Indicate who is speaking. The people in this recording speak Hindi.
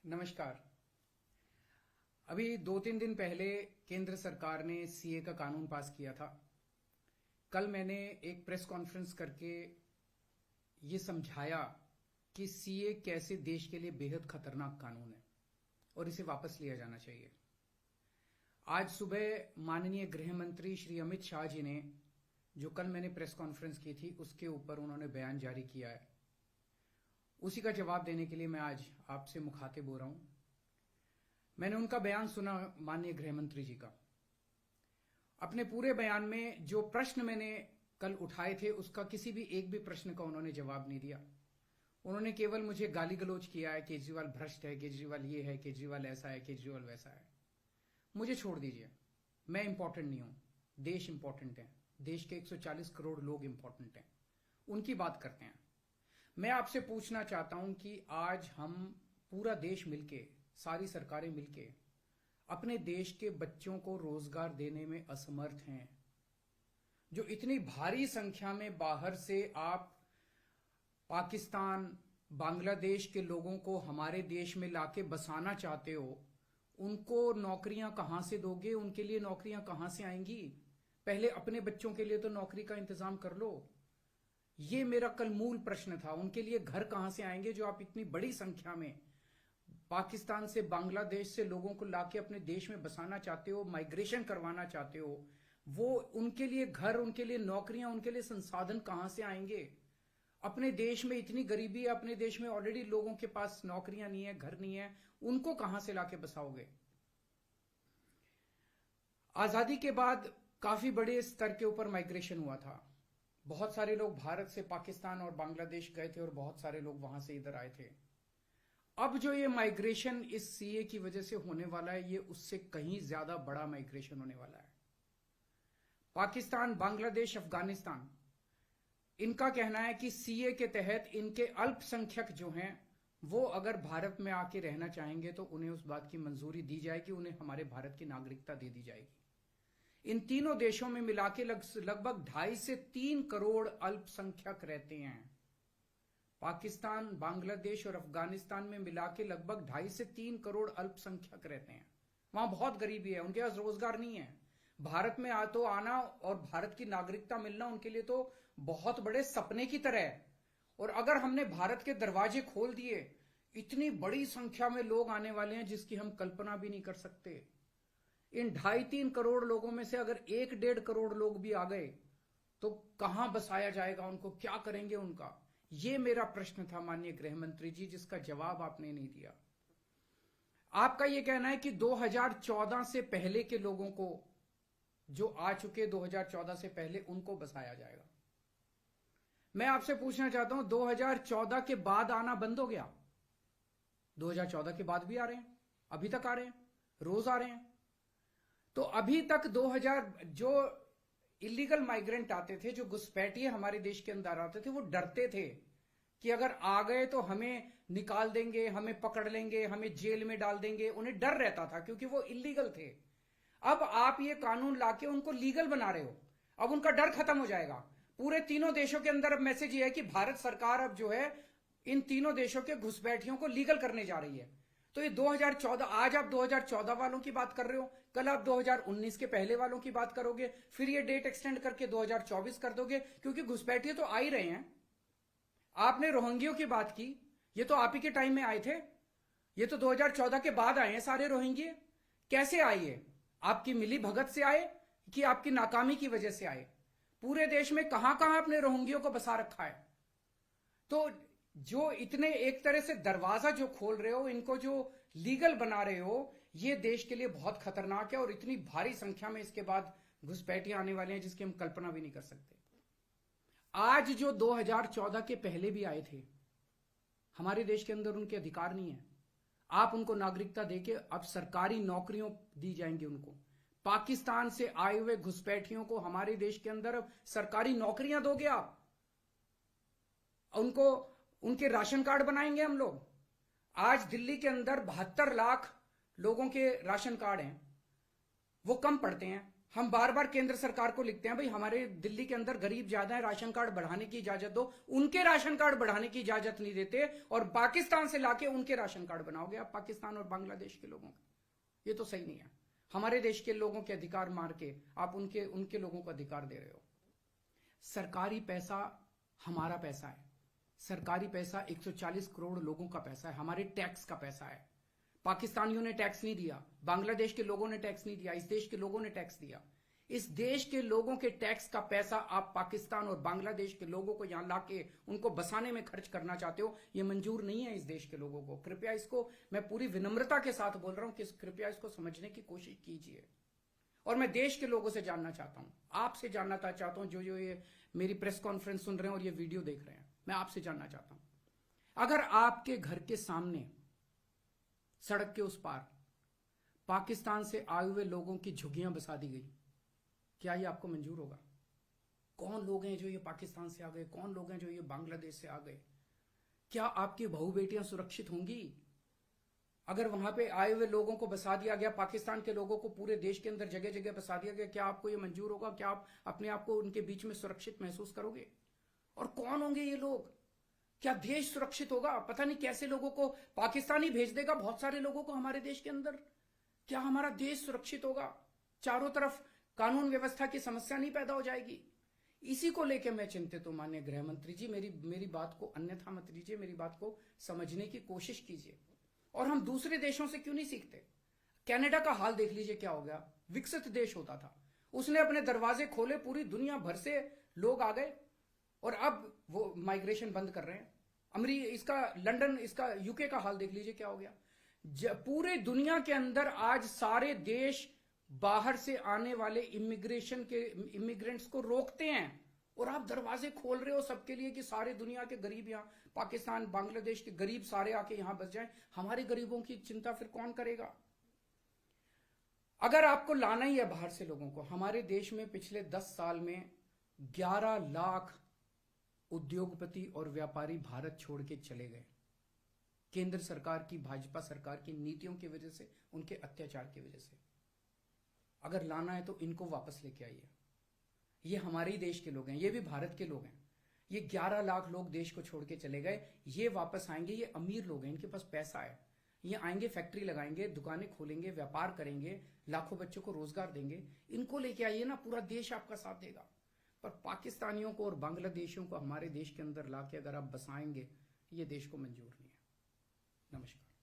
Speaker 1: नमस्कार। अभी 2-3 दिन पहले केंद्र सरकार ने सीए का कानून पास किया था। कल मैंने एक प्रेस कॉन्फ्रेंस करके ये समझाया कि सीए कैसे देश के लिए बेहद खतरनाक कानून है और इसे वापस लिया जाना चाहिए। आज सुबह माननीय गृह मंत्री श्री अमित शाह जी ने, जो कल मैंने प्रेस कॉन्फ्रेंस की थी, उसके ऊपर उन्होंने बयान जारी किया है। उसी का जवाब देने के लिए मैं आज आपसे मुखातिब हो रहा हूं। मैंने उनका बयान सुना, माननीय गृह मंत्री जी का। अपने पूरे बयान में जो प्रश्न मैंने कल उठाए थे, उसका किसी भी एक भी प्रश्न का उन्होंने जवाब नहीं दिया। उन्होंने केवल मुझे गाली गलौज किया है, केजरीवाल भ्रष्ट है, केजरीवाल ये है, केजरीवाल ऐसा है, केजरीवाल वैसा है। मुझे छोड़ दीजिए, मैं इंपॉर्टेंट नहीं हूं, देश इंपॉर्टेंट है। देश के 140 करोड़ लोग इंपॉर्टेंट हैं, उनकी बात करते हैं। मैं आपसे पूछना चाहता हूं कि आज हम पूरा देश मिलके, सारी सरकारें मिलके अपने देश के बच्चों को रोजगार देने में असमर्थ हैं। जो इतनी भारी संख्या में बाहर से आप पाकिस्तान, बांग्लादेश के लोगों को हमारे देश में लाके बसाना चाहते हो, उनको नौकरियां कहां से दोगे? उनके लिए नौकरियां कहां से आएंगी? पहले अपने बच्चों के लिए तो नौकरी का इंतजाम कर लो। ये मेरा कल मूल प्रश्न था। उनके लिए घर कहां से आएंगे जो आप इतनी बड़ी संख्या में पाकिस्तान से, बांग्लादेश से लोगों को लाके अपने देश में बसाना चाहते हो, माइग्रेशन करवाना चाहते हो? वो उनके लिए घर, उनके लिए नौकरियां, उनके लिए संसाधन कहां से आएंगे? अपने देश में इतनी गरीबी है, अपने देश में ऑलरेडी लोगों के पास नौकरियां नहीं है, घर नहीं है, उनको कहां से लाके बसाओगे? आजादी के बाद काफी बड़े स्तर के ऊपर माइग्रेशन हुआ था। बहुत सारे लोग भारत से पाकिस्तान और बांग्लादेश गए थे और बहुत सारे लोग वहां से इधर आए थे। अब जो ये माइग्रेशन इस सीए की वजह से होने वाला है, ये उससे कहीं ज्यादा बड़ा माइग्रेशन होने वाला है। पाकिस्तान, बांग्लादेश, अफगानिस्तान, इनका कहना है कि सीए के तहत इनके अल्पसंख्यक जो हैं, वो अगर भारत में आके रहना चाहेंगे तो उन्हें उस बात की मंजूरी दी जाएगी, उन्हें हमारे भारत की नागरिकता दे दी जाएगी। इन तीनों देशों में मिलाके लगभग 2.5 से 3 करोड़ अल्पसंख्यक रहते हैं। पाकिस्तान, बांग्लादेश और अफगानिस्तान में मिलाके लगभग 2.5 से 3 करोड़ अल्पसंख्यक रहते हैं। वहां बहुत गरीबी है, उनके पास रोजगार नहीं है। भारत में तो आना और भारत की नागरिकता मिलना उनके लिए तो बहुत बड़े सपने की तरह है। और अगर हमने भारत के दरवाजे खोल दिए, इतनी बड़ी संख्या में लोग आने वाले हैं जिसकी हम कल्पना भी नहीं कर सकते। इन 2.5-3 करोड़ लोगों में से अगर 1-1.5 करोड़ लोग भी आ गए तो कहां बसाया जाएगा उनको? क्या करेंगे उनका? ये मेरा प्रश्न था माननीय गृह मंत्री जी, जिसका जवाब आपने नहीं दिया। आपका यह कहना है कि 2014 से पहले के लोगों को, जो आ चुके 2014 से पहले, उनको बसाया जाएगा। मैं आपसे पूछना चाहता हूं, 2014 के बाद आना बंद हो गया? 2014 के बाद भी आ रहे हैं, अभी तक आ रहे हैं, रोज आ रहे हैं। तो अभी तक 2000 जो इलीगल माइग्रेंट आते थे, जो घुसपैठिए हमारे देश के अंदर आते थे, वो डरते थे कि अगर आ गए तो हमें निकाल देंगे, हमें पकड़ लेंगे, हमें जेल में डाल देंगे। उन्हें डर रहता था क्योंकि वो इलीगल थे। अब आप ये कानून लाके उनको लीगल बना रहे हो, अब उनका डर खत्म हो जाएगा। पूरे तीनों देशों के अंदर अब मैसेज ये है कि भारत सरकार अब जो है इन तीनों देशों के घुसपैठियों को लीगल करने जा रही है। तो ये 2014, आज आप 2014 वालों की बात कर रहे हो, कल आप 2019 के पहले वालों की बात करोगे, फिर ये डेट एक्सटेंड करके 2024 कर दोगे, क्योंकि घुसपैठिए तो आ ही रहे हैं। आपने रोहिंग्यों की बात की, ये तो आप ही के टाइम में आए थे, ये तो 2014 के बाद आए हैं सारे रोहिंग्ये। कैसे आए ये? आपकी मिली भगत से आए कि आपकी नाकामी की वजह से आए? पूरे देश में कहां कहां आपने रोहिंग्यों को बसा रखा है? तो जो इतने एक तरह से दरवाजा जो खोल रहे हो, इनको जो लीगल बना रहे हो, ये देश के लिए बहुत खतरनाक है। और इतनी भारी संख्या में इसके बाद घुसपैठिए आने वाले हैं जिसकी हम कल्पना भी नहीं कर सकते। आज जो 2014 के पहले भी आए थे, हमारे देश के अंदर उनके अधिकार नहीं है। आप उनको नागरिकता देके अब सरकारी नौकरियों दी जाएंगी उनको। पाकिस्तान से आए हुए घुसपैठियों को हमारे देश के अंदर अब सरकारी नौकरियां दोगे आप, उनको उनके राशन कार्ड बनाएंगे हम लोग। आज दिल्ली के अंदर 72 लाख लोगों के राशन कार्ड हैं, वो कम पड़ते हैं। हम बार बार केंद्र सरकार को लिखते हैं, भाई हमारे दिल्ली के अंदर गरीब ज्यादा है, राशन कार्ड बढ़ाने की इजाजत दो। उनके राशन कार्ड बढ़ाने की इजाजत नहीं देते और पाकिस्तान से लाके उनके राशन कार्ड बनाओगे आप, पाकिस्तान और बांग्लादेश के लोगों के। ये तो सही नहीं है। हमारे देश के लोगों के अधिकार मार के आप उनके लोगों को अधिकार दे रहे हो। सरकारी पैसा हमारा पैसा है। सरकारी पैसा 140 करोड़ लोगों का पैसा है, हमारे टैक्स का पैसा है। पाकिस्तानियों ने टैक्स नहीं दिया, बांग्लादेश के लोगों ने टैक्स नहीं दिया, इस देश के लोगों ने टैक्स दिया। इस देश के लोगों के टैक्स का पैसा आप पाकिस्तान और बांग्लादेश के लोगों को यहां लाके उनको बसाने में खर्च करना चाहते हो। यह मंजूर नहीं है इस देश के लोगों को। कृपया इसको, मैं पूरी विनम्रता के साथ बोल रहा हूं कि कृपया इसको समझने की कोशिश कीजिए। और मैं देश के लोगों से जानना चाहता हूं, आपसे जानना चाहता हूं, जो ये मेरी प्रेस कॉन्फ्रेंस सुन रहे हैं और ये वीडियो देख रहे हैं, मैं आपसे जानना चाहता हूं, अगर आपके घर के सामने सड़क के उस पार पाकिस्तान से आए हुए लोगों की झुग्गियां बसा दी गई, क्या ये आपको मंजूर होगा? कौन लोग हैं जो ये पाकिस्तान से आ गए? कौन लोग हैं जो ये बांग्लादेश से आ गए? क्या आपकी बहू बेटियां सुरक्षित होंगी? अगर वहां पे आए हुए लोगों को बसा दिया गया, पाकिस्तान के लोगों को पूरे देश के अंदर जगह जगह बसा दिया गया, क्या आपको ये मंजूर होगा? क्या आप अपने आप को उनके बीच में सुरक्षित महसूस करोगे? और कौन होंगे ये लोग? क्या देश सुरक्षित होगा? पता नहीं कैसे लोगों को पाकिस्तान ही भेज देगा, बहुत सारे लोगों को हमारे देश के अंदर। क्या हमारा देश सुरक्षित होगा? चारों तरफ कानून व्यवस्था की समस्या नहीं पैदा हो जाएगी? इसी को लेकर मैं चिंतित हूं। माननीय गृह मंत्री जी, मेरी बात को अन्यथा मत लीजिए, मेरी बात को समझने की कोशिश कीजिए। और हम दूसरे देशों से क्यों नहीं सीखते? कनाडा का हाल देख लीजिए, क्या हो गया। विकसित देश होता था, उसने अपने दरवाजे खोले, पूरी दुनिया भर से लोग आ गए और अब वो माइग्रेशन बंद कर रहे हैं। इसका लंदन, इसका यूके का हाल देख लीजिए, क्या हो गया। पूरे दुनिया के अंदर आज सारे देश बाहर से आने वाले इमिग्रेंट्स को रोकते हैं और आप दरवाजे खोल रहे हो सबके लिए कि सारे दुनिया के गरीब यहां, पाकिस्तान बांग्लादेश के गरीब सारे आके यहां बस जाएं। हमारे गरीबों की चिंता फिर कौन करेगा? अगर आपको लाना ही है बाहर से लोगों को, हमारे देश में पिछले 10 साल में 11 लाख उद्योगपति और व्यापारी भारत छोड़ के चले गए। केंद्र सरकार की, भाजपा सरकार की नीतियों की वजह से, उनके अत्याचार की वजह से। अगर लाना है तो इनको वापस लेके आइए। ये हमारे ही देश के लोग हैं, ये भी भारत के लोग हैं। ये 11 लाख लोग देश को छोड़ के चले गए, ये वापस आएंगे। ये अमीर लोग हैं, इनके पास पैसा है। ये आएंगे, फैक्ट्री लगाएंगे, दुकानें खोलेंगे, व्यापार करेंगे, लाखों बच्चों को रोजगार देंगे। इनको लेके आइए ना, पूरा देश आपका साथ देगा। पर पाकिस्तानियों को और बांग्लादेशियों को हमारे देश के अंदर लाके अगर आप बसाएंगे, ये देश को मंजूर नहीं है। नमस्कार।